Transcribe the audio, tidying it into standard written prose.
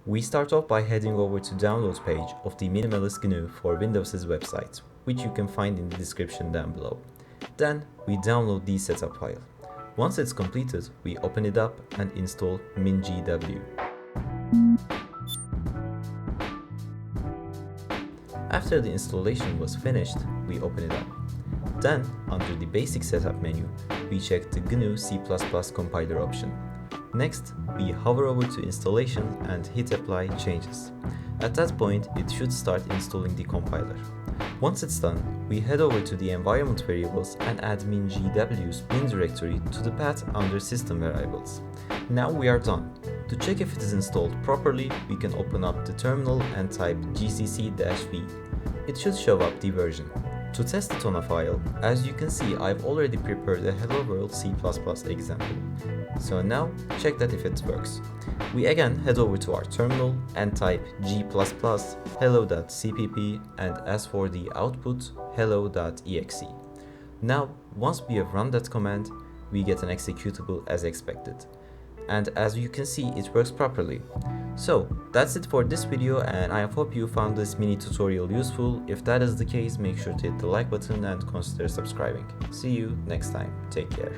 We start off by heading over to download page of the minimalist GNU for Windows' website, which you can find in the description down below. Then we download the setup file. Once it's completed, we open it up and install mingw. After the installation was finished, we open it up. Then, under the basic setup menu, we check the GNU C++ compiler option. Next, we hover over to installation and hit apply changes. At that point, it should start installing the compiler. Once it's done, we head over to the environment variables and add mingw's bin directory to the path under system variables. Now we are done. To check if it is installed properly, we can open up the terminal and type GCC-v. It should show up the version. To test it on a file, as you can see, I've already prepared a Hello World C++ example. So now, check that if it works. We again head over to our terminal and type g++ hello.cpp and as for the output, hello.exe. Now, once we have run that command, we get an executable as expected. And as you can see, it works properly. So that's it for this video, and I hope you found this mini tutorial useful. If that is the case, make sure to hit the like button and consider subscribing. See you next time. Take care.